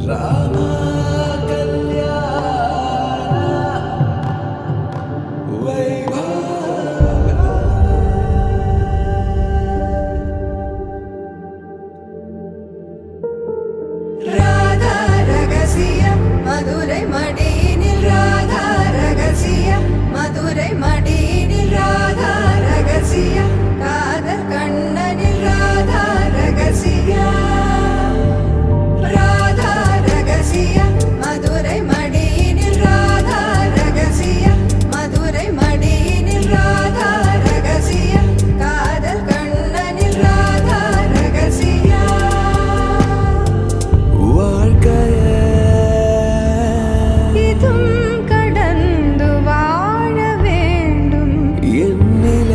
ராமா கல்யாண ராதா ரகசியம் மதுரை மடியினில் ராதா ரகசியம் மதுரை மடியினில் ராதா ரகசியம் காதல் கண்ணனில் ராதா ரகசியம் ராதா ரகசியம் மதுரை மடியினில் ராதா ரகசியம் மதுரை மடியினில் ராதா ரகசியம் காதல் கண்ணனில் ராதா ரகசியம் வாழ்க்கையே இதும் கடந்து வாழ வேண்டும் என்னில்